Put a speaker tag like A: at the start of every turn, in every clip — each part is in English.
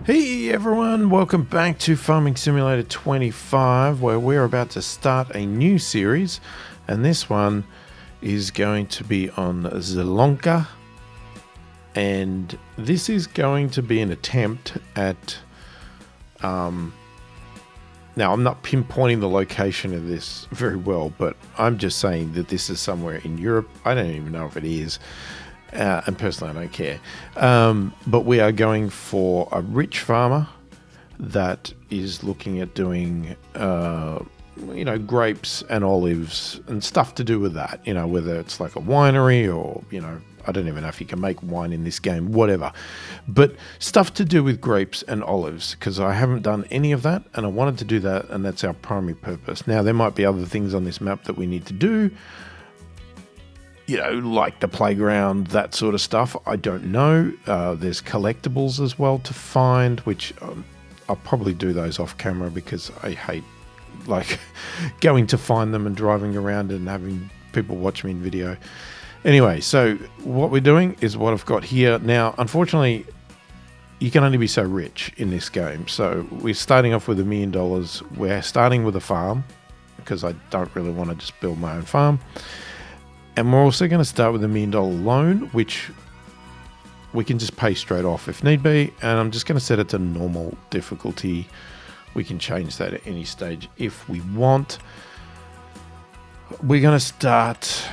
A: Hey everyone, welcome back to Farming Simulator 25, where we're about to start a new series, and this one is going to be on Zielonka, and this is going to be an attempt at, now I'm not pinpointing the location of this very well, but I'm just saying that this is somewhere in Europe. I don't even know if it is. And personally, I don't care. But we are going for a rich farmer that is looking at doing, grapes and olives and stuff to do with that. You know, whether it's like a winery or, I don't even know if you can make wine in this game, whatever. But stuff to do with grapes and olives, because I haven't done any of that, and I wanted to do that, and that's our primary purpose. Now, there might be other things on this map that we need to do. Like the playground, that sort of stuff. I don't know. There's collectibles as well to find, which I'll probably do those off camera because I hate going to find them and driving around and having people watch me in video. Anyway, so what we're doing is what I've got here. Now, unfortunately, you can only be so rich in this game. So we're starting off with $1 million. We're starting with a farm because I don't really want to just build my own farm. And we're also going to start with $1 million loan, which we can just pay straight off if need be. And I'm just going to set it to normal difficulty. We can change that at any stage if we want. We're going to start...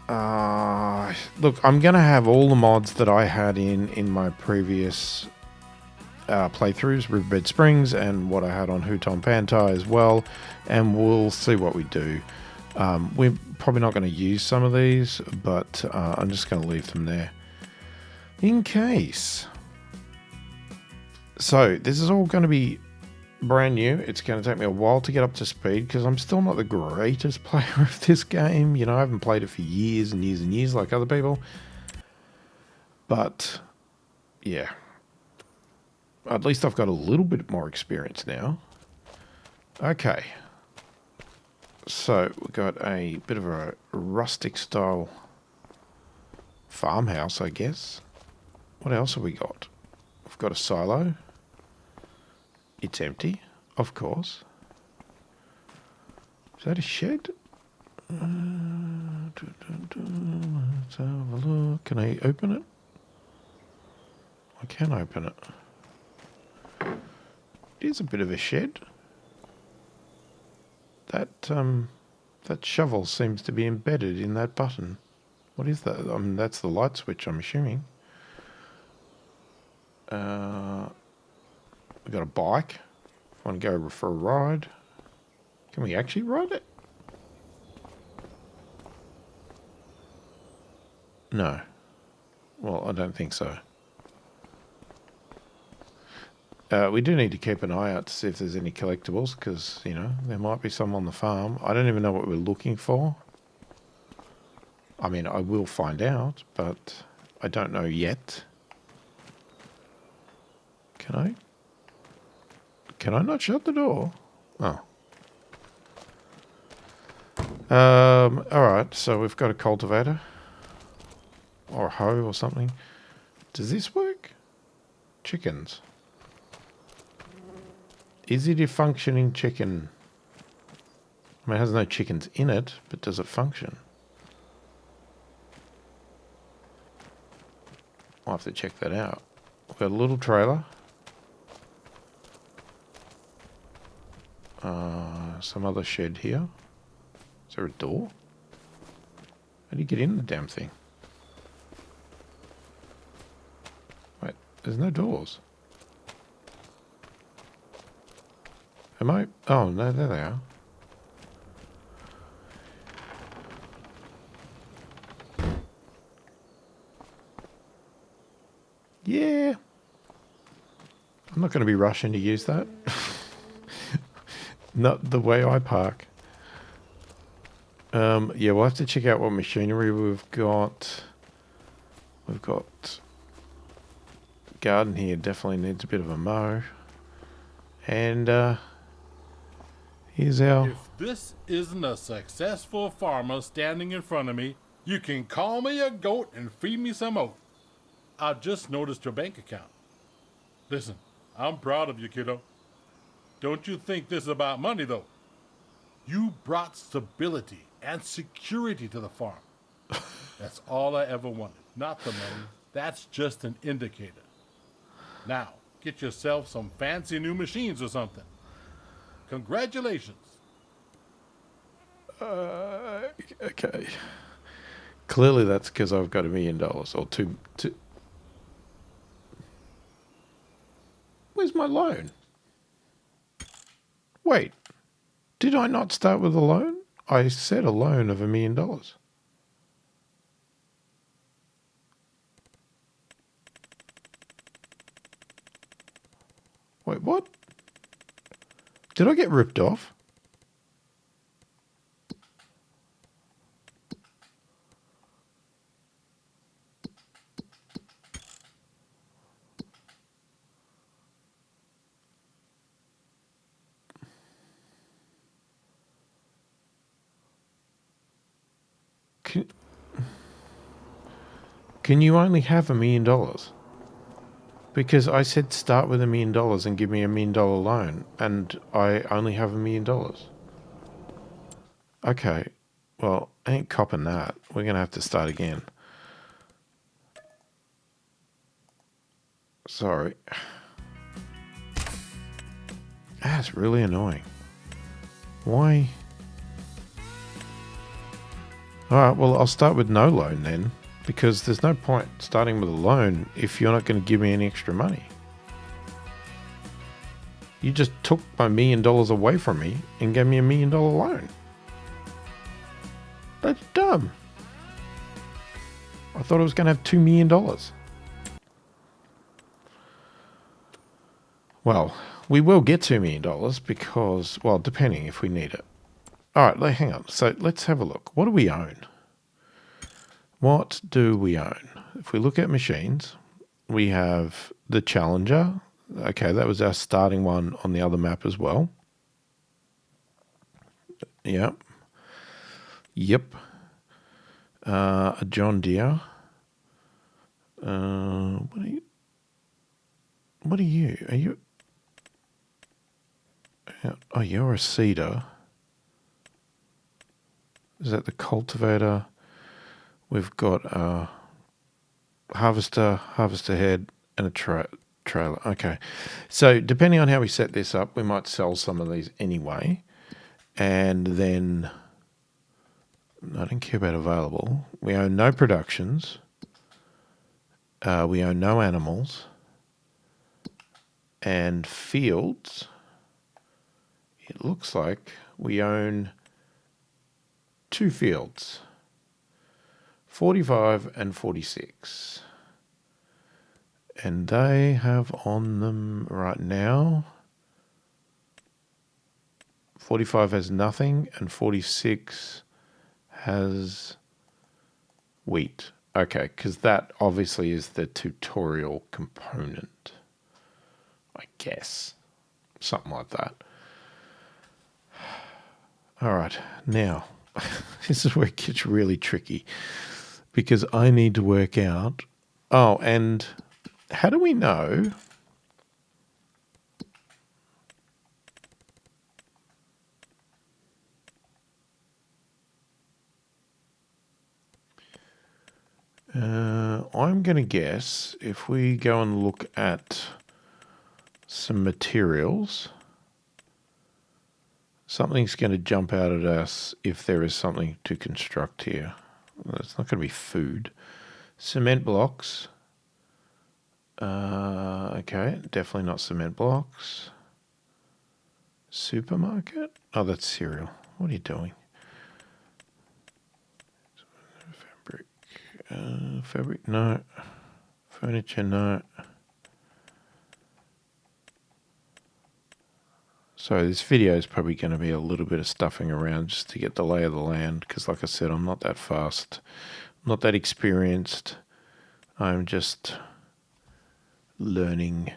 A: look, I'm going to have all the mods that I had in my previous playthroughs, Riverbed Springs, and what I had on Houton Pantai as well. And we'll see what we do. We're probably not going to use some of these, but I'm just going to leave them there in case. So this is all going to be brand new. It's going to take me a while to get up to speed because I'm still not the greatest player of this game. I haven't played it for years and years and years like other people. But yeah, at least I've got a little bit more experience now. Okay. So we've got a bit of a rustic style farmhouse, I guess. What else have we got? We've got a silo. It's empty, of course. Is that a shed? Let's have a look. Can I open it? I can open it. It is a bit of a shed. That shovel seems to be embedded in that button. What is that? That's the light switch, I'm assuming. We've got a bike. I want to go for a ride. Can we actually ride it? No. Well, I don't think so. We do need to keep an eye out to see if there's any collectibles because, there might be some on the farm. I don't even know what we're looking for. I mean, I will find out, but I don't know yet. Can I not shut the door? Oh. Alright, so we've got a cultivator. Or a hoe or something. Does this work? Chickens. Is it a functioning chicken? I mean, it has no chickens in it, but does it function? I'll have to check that out. We've got a little trailer. Some other shed here. Is there a door? How do you get in the damn thing? Wait, there's no doors. Am I? Oh, no, there they are. Yeah. I'm not going to be rushing to use that. Not the way I park. Yeah, we'll have to check out what machinery we've got. We've got... garden here definitely needs a bit of a mow. And, here's our...
B: If this isn't a successful farmer standing in front of me, you can call me a goat and feed me some oat. I just noticed your bank account. Listen, I'm proud of you, kiddo. Don't you think this is about money, though? You brought stability and security to the farm. That's all I ever wanted. Not the money. That's just an indicator. Now, get yourself some fancy new machines or something. Congratulations.
A: Okay. Clearly that's because I've got $1 million or two. Where's my loan? Wait, did I not start with a loan? I said a loan of $1 million. Wait, what? Did I get ripped off? Can you only have $1 million? Because I said start with $1 million and give me $1 million loan, and I only have $1 million. Okay, well, I ain't copping that. We're gonna have to start again. Sorry. That's really annoying. Why? Alright, well, I'll start with no loan then, because there's no point starting with a loan if you're not going to give me any extra money. You just took my $1 million away from me and gave me $1 million loan. That's dumb. I thought I was going to have $2 million. Well, we will get $2 million because, well, depending if we need it. All right, hang on. So let's have a look. What do we own? What do we own? If we look at machines, we have the Challenger. Okay, that was our starting one on the other map as well. Yep. Yep. A John Deere. What are you? What are you? Are you? Oh, you're a seeder. Is that the cultivator? We've got a harvester head, and a trailer. Okay. So depending on how we set this up, we might sell some of these anyway. And then I don't care about available. We own no productions. We own no animals. And fields, it looks like we own 2 fields, 45 and 46. And they have on them right now, 45 has nothing and 46 has wheat. Okay, because that obviously is the tutorial component, I guess. Something like that. All right, now, this is where it gets really tricky because I need to work out. Oh, and how do we know? I'm going to guess if we go and look at some materials, something's going to jump out at us if there is something to construct here. Well, it's not going to be food. Cement blocks. Okay, definitely not cement blocks. Supermarket? Oh, that's cereal. What are you doing? Fabric. Fabric, no. Furniture, no. So this video is probably going to be a little bit of stuffing around just to get the lay of the land because, like I said, I'm not that fast. I'm not that experienced. I'm just learning.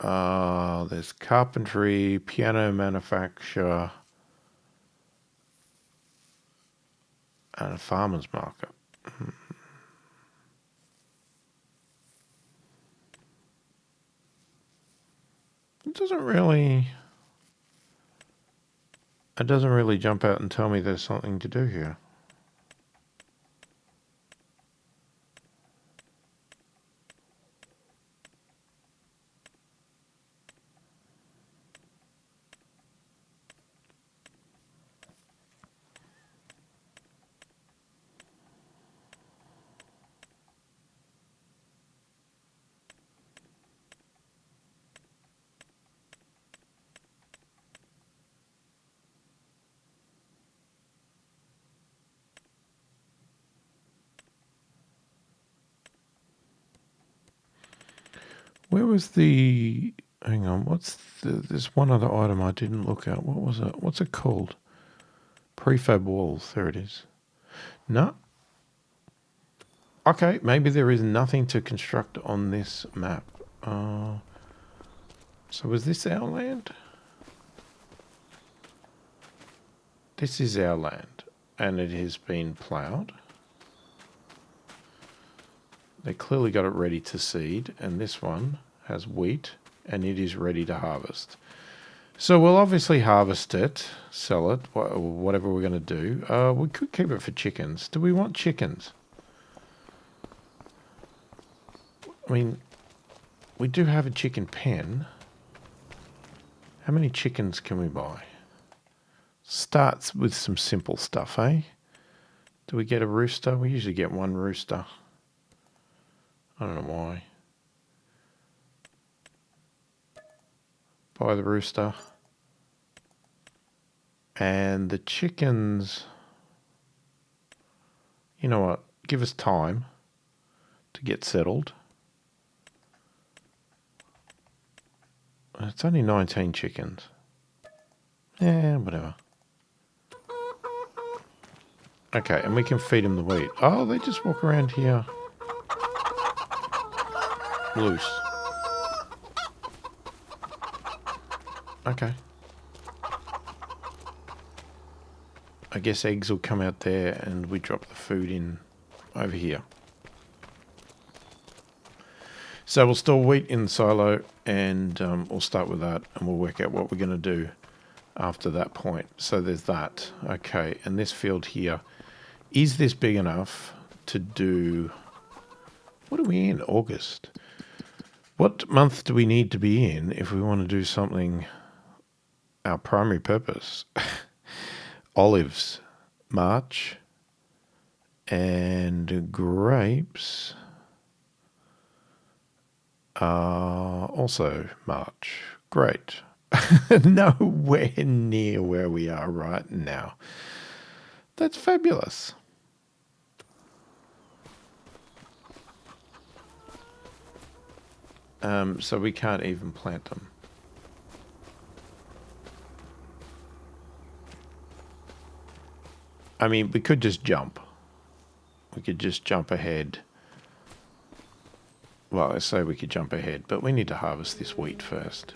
A: There's carpentry, piano manufacture, and a farmer's market. It doesn't really... It doesn't really jump out and tell me there's something to do here. Where was the... Hang on, what's the... There's one other item I didn't look at. What was it? What's it called? Prefab walls. There it is. No. Okay, maybe there is nothing to construct on this map. So was this our land? This is our land, and it has been ploughed. They clearly got it ready to seed, and this one has wheat, and it is ready to harvest. So we'll obviously harvest it, sell it, whatever we're going to do. We could keep it for chickens. Do we want chickens? I mean, we do have a chicken pen. How many chickens can we buy? Starts with some simple stuff, eh? Do we get a rooster? We usually get one rooster. I don't know why. Buy the rooster. And the chickens... You know what? Give us time to get settled. It's only 19 chickens. Yeah, whatever. Okay, and we can feed them the wheat. Oh, they just walk around here. Loose. Okay. I guess eggs will come out there and we drop the food in over here. So we'll store wheat in the silo and we'll start with that and we'll work out what we're going to do after that point. So there's that. Okay, and this field here, is this big enough to do... What are we in? August. What month do we need to be in if we want to do something, our primary purpose? Olives, March, and grapes, also March. Great. Nowhere near where we are right now. That's fabulous. So we can't even plant them. I mean, we could just jump. We could just jump ahead. Well, I say we could jump ahead, but we need to harvest this wheat first.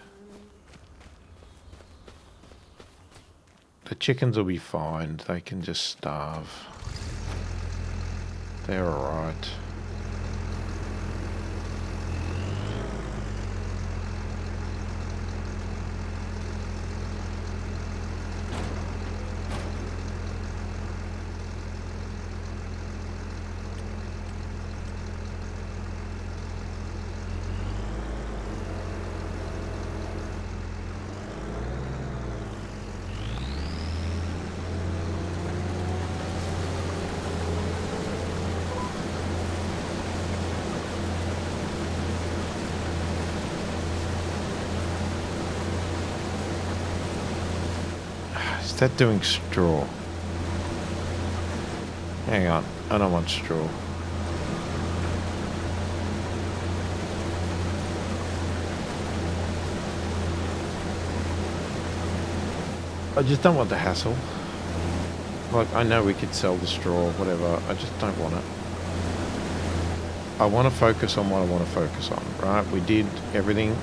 A: The chickens will be fine. They can just starve. They're alright. Is that doing straw? Hang on, I don't want straw. I just don't want the hassle. Like, I know we could sell the straw, whatever, I just don't want it. I want to focus on what I want to focus on, right? We did everything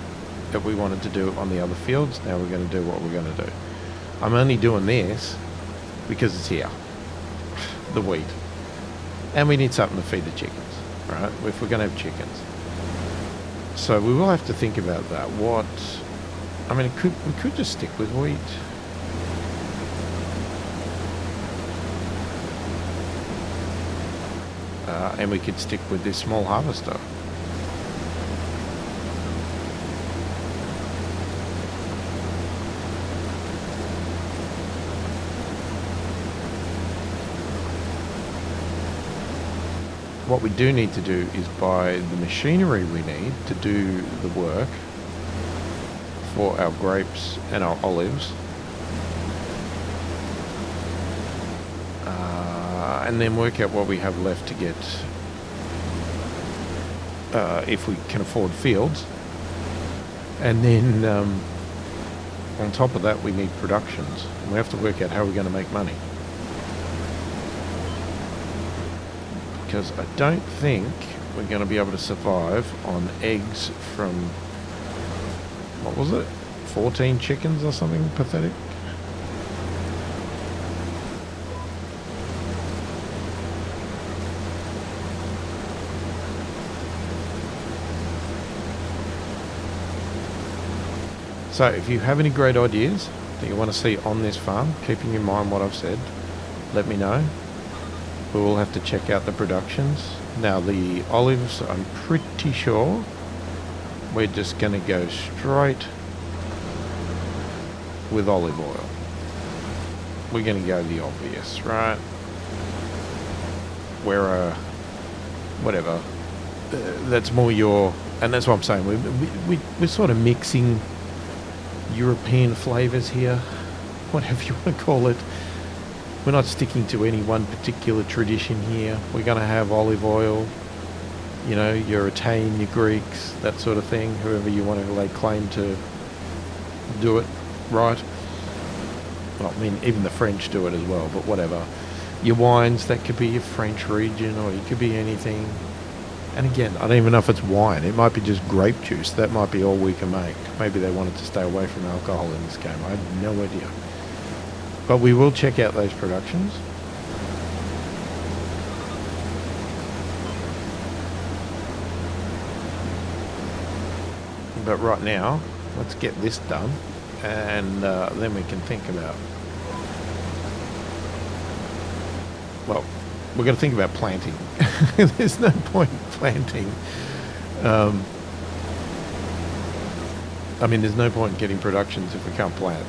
A: that we wanted to do on the other fields, now we're going to do what we're going to do. I'm only doing this because it's here, the wheat. And we need something to feed the chickens, right? If we're going to have chickens. So we will have to think about that. I mean, we could just stick with wheat. And we could stick with this small harvester. What we do need to do is buy the machinery we need to do the work for our grapes and our olives. And then work out what we have left to get, if we can afford fields. And then on top of that, we need productions. And we have to work out how we're going to make money. Because I don't think we're going to be able to survive on eggs from, what was it, 14 chickens or something pathetic. So if you have any great ideas that you want to see on this farm, keeping in mind what I've said, let me know. We will have to check out the productions. Now the olives, I'm pretty sure we're just going to go straight with olive oil. We're going to go the obvious, right? We're whatever. That's more your, and that's what I'm saying. We're sort of mixing European flavours here, whatever you want to call it. We're not sticking to any one particular tradition here. We're going to have olive oil, you know, your Italian, your Greeks, that sort of thing, whoever you want to lay claim to do it right. Well, I mean, even the French do it as well, but whatever. Your wines, that could be your French region, or it could be anything. And again, I don't even know if it's wine. It might be just grape juice. That might be all we can make. Maybe they wanted to stay away from alcohol in this game. I have no idea. But we will check out those productions. But right now, let's get this done. And then we can think about... Well, we're going to think about planting. There's no point planting. I mean, there's no point in getting productions if we can't plant.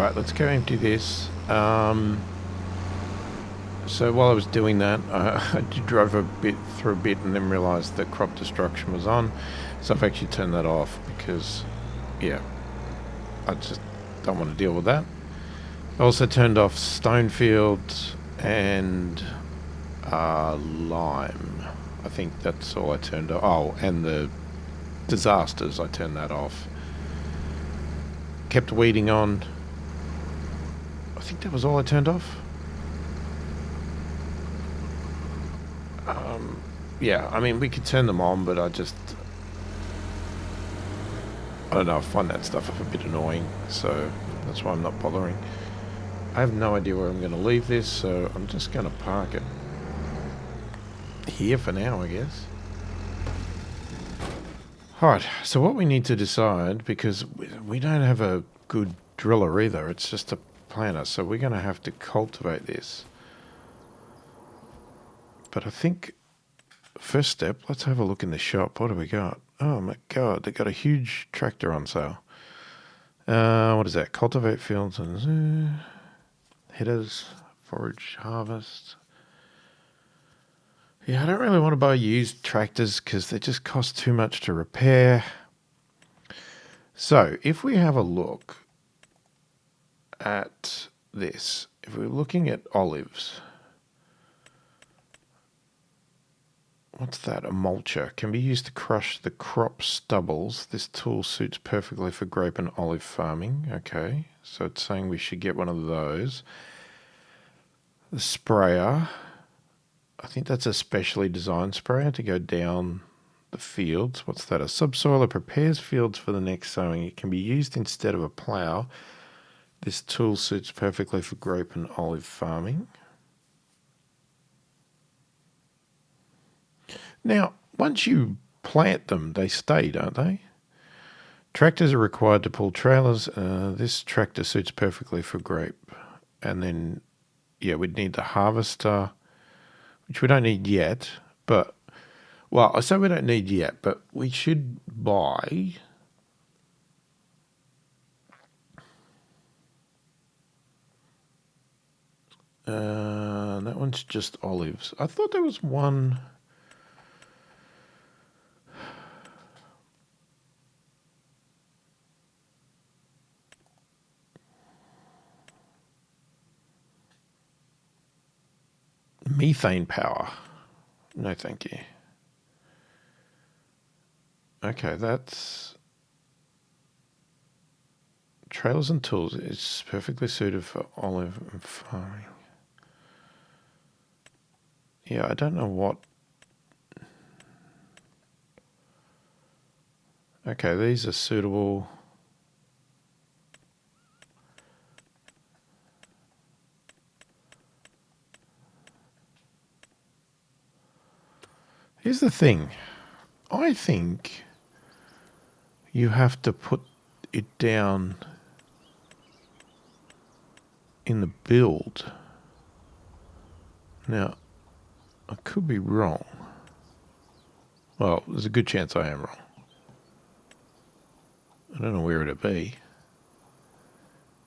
A: right, let's go empty this. So while I was doing that, I drove through a bit and then realised that crop destruction was on. So I've actually turned that off because, yeah, I just don't want to deal with that. I also turned off stone fields and lime. I think that's all I turned off. Oh, and the disasters, I turned that off. Kept weeding on. I think that was all I turned off. Yeah, I mean, we could turn them on, but I don't know, I find that stuff a bit annoying, so that's why I'm not bothering. I have no idea where I'm going to leave this, so I'm just going to park it here for now, I guess. Alright, so what we need to decide, because we don't have a good driller either, it's just a planter, so we're going to have to cultivate this. But I think, first step, let's have a look in the shop. What do we got? Oh my god, they got a huge tractor on sale. What is that? Cultivate fields and headers, forage, harvest. Yeah, I don't really want to buy used tractors because they just cost too much to repair. So if we have a look at this, if we're looking at olives, what's that? A mulcher. Can be used to crush the crop stubbles. This tool suits perfectly for grape and olive farming. Okay, so it's saying we should get one of those. The sprayer. I think that's a specially designed sprayer to go down the fields. What's that? A subsoiler prepares fields for the next sowing. It can be used instead of a plough. This tool suits perfectly for grape and olive farming. Now, once you plant them, they stay, don't they? Tractors are required to pull trailers. This tractor suits perfectly for grape. And then, yeah, we'd need the harvester, which we don't need yet. But, well, I say we don't need yet, but we should buy... that one's just olives. I thought there was one... Methane power. No, thank you. Okay, that's... Trailers and tools is perfectly suited for olive and farming. Yeah, I don't know what... Okay, these are suitable. Here's the thing. I think you have to put it down in the build. Now, I could be wrong. Well, there's a good chance I am wrong. I don't know where it'd be.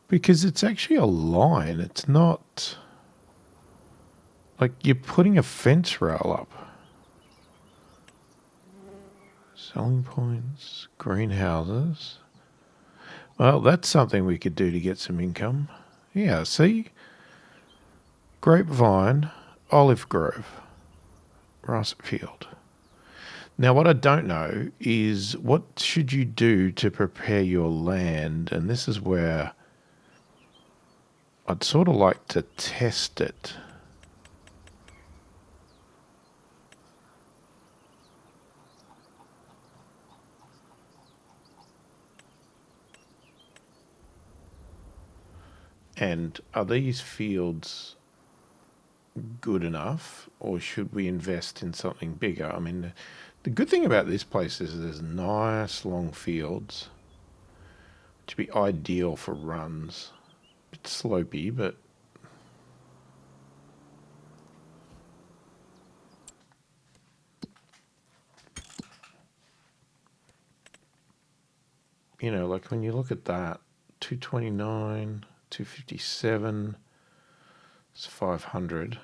A: Because it's actually a line. It's not... Like, you're putting a fence rail up. Selling points, greenhouses. Well, that's something we could do to get some income. Yeah, see? Grapevine, olive grove, russet field. Now, what I don't know is what should you do to prepare your land? And this is where I'd sort of like to test it. And are these fields good enough, or should we invest in something bigger? I mean, the good thing about this place is there's nice long fields, which would be ideal for runs. A bit slopey, but you know, like when you look at that, 229. 257. It's 500.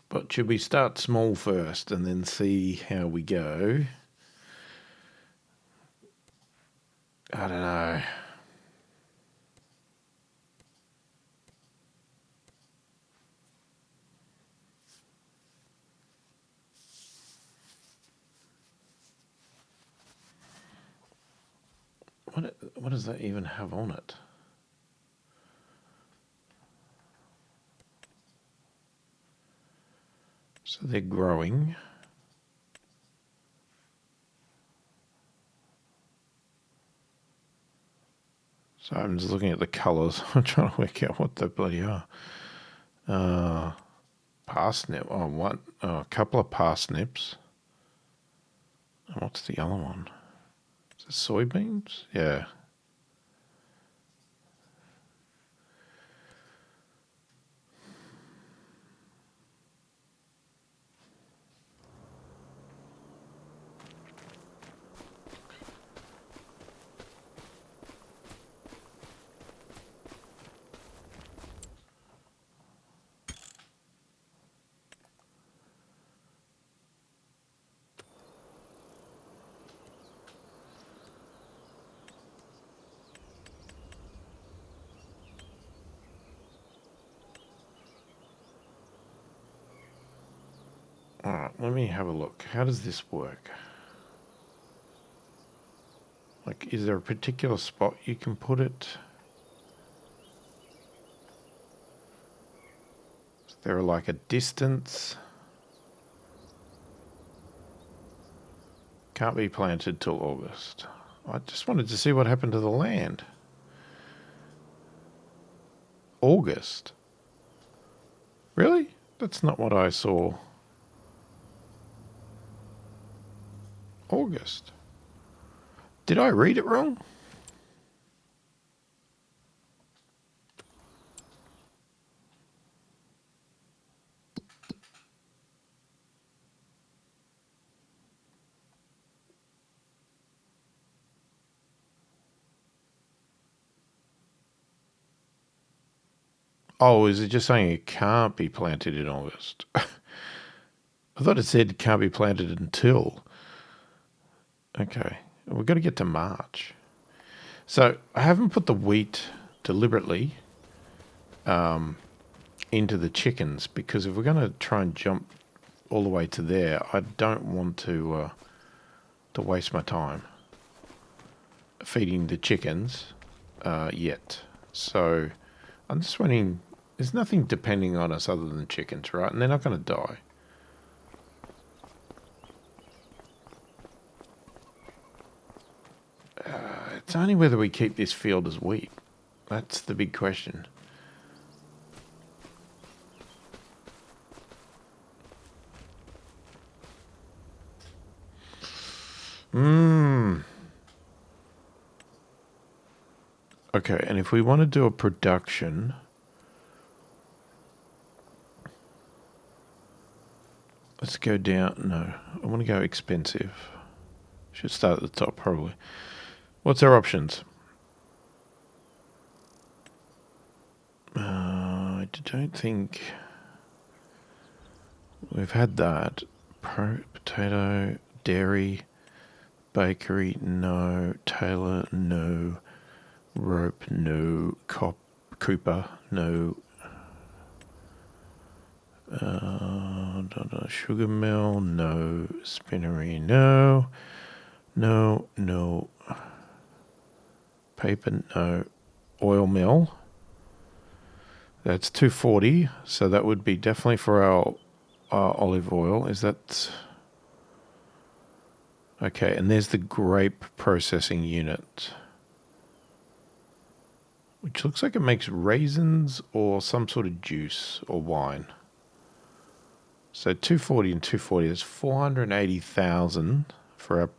A: But should we start small first and then see how we go? I don't know. What does that even have on it? So they're growing. So I'm just looking at the colours. I'm trying to work out what the bloody are. Parsnip. Oh, what? Oh, a couple of parsnips. And what's the other one? Is it soybeans? Yeah. Alright, let me have a look. How does this work? Like, is there a particular spot you can put it? Is there like a distance? Can't be planted till August. I just wanted to see what happened to the land. August? Really? That's not what I saw. August. Did I read it wrong? Oh, is it just saying it can't be planted in August? I thought it said it can't be planted until. Okay, we've got to get to March. So I haven't put the wheat deliberately into the chickens because if we're going to try and jump all the way to there, I don't want to waste my time feeding the chickens yet. So I'm just wondering, there's nothing depending on us other than chickens, right? And they're not going to die. It's only whether we keep this field as wheat. That's the big question. Okay, and if we want to do a production, let's go down. No, I want to go expensive. Should start at the top probably. What's our options? I don't think we've had that. Potato, dairy, bakery, no. Tailor, no. Rope, no. Cooper, no. Sugar mill, no. Spinnery, no. No. Paper, no. Oil mill. That's 240, so that would be definitely for our olive oil. Is that... Okay, and there's the grape processing unit, which looks like it makes raisins or some sort of juice or wine. So 240 and 240, that's 480,000 for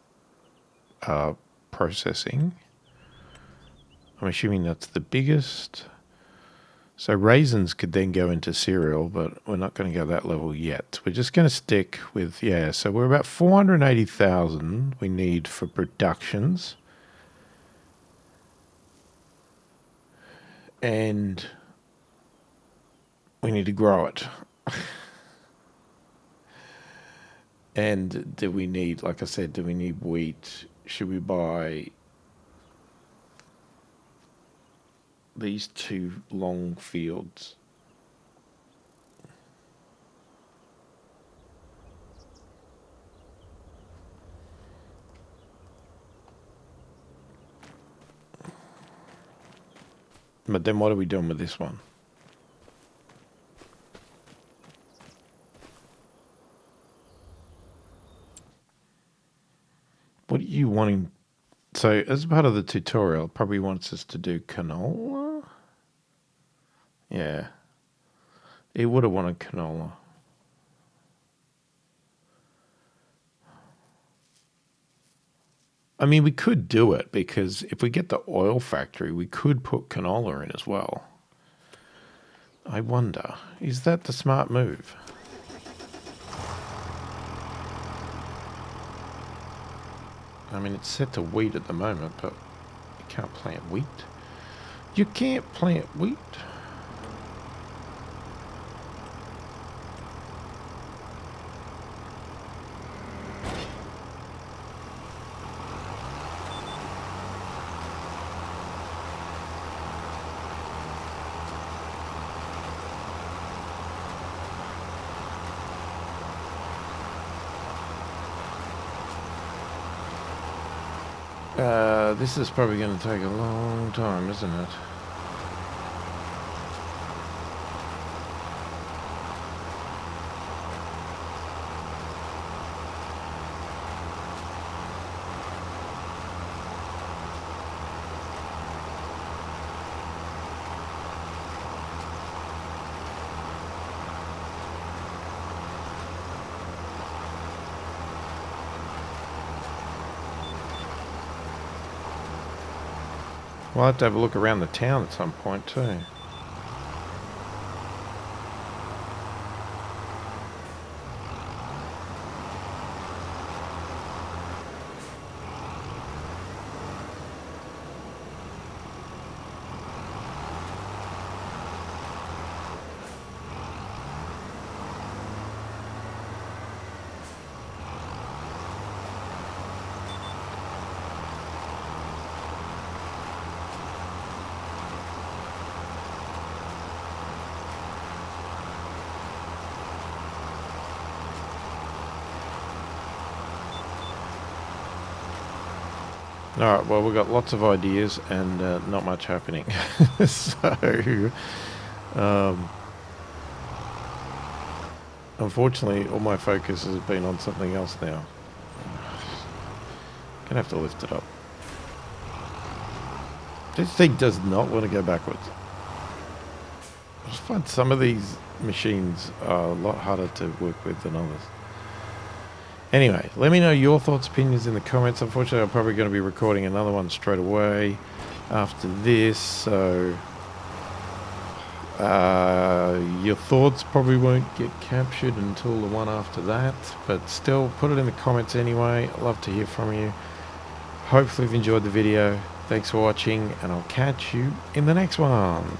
A: our processing. I'm assuming that's the biggest. So raisins could then go into cereal, but we're not going to go that level yet. We're just going to stick with, yeah, so we're about 480,000 we need for productions. And we need to grow it. And do we need, like I said, do we need wheat? Should we buy these two long fields? But then what are we doing with this one? What are you wanting? So as part of the tutorial, it probably wants us to do canola. Yeah. It would have wanted canola. I mean, we could do it because if we get the oil factory, we could put canola in as well. I wonder, is that the smart move? I mean, it's set to wheat at the moment, but you can't plant wheat. You can't plant wheat. This is probably going to take a long time, isn't it? We'll have to have a look around the town at some point too. Alright, well, we've got lots of ideas and not much happening. So, unfortunately, all my focus has been on something else now. Gonna have to lift it up. This thing does not want to go backwards. I just find some of these machines are a lot harder to work with than others. Anyway, let me know your thoughts, opinions in the comments. Unfortunately, I'm probably going to be recording another one straight away after this, so your thoughts probably won't get captured until the one after that, but still, put it in the comments anyway. I'd love to hear from you. Hopefully you've enjoyed the video. Thanks for watching, and I'll catch you in the next one.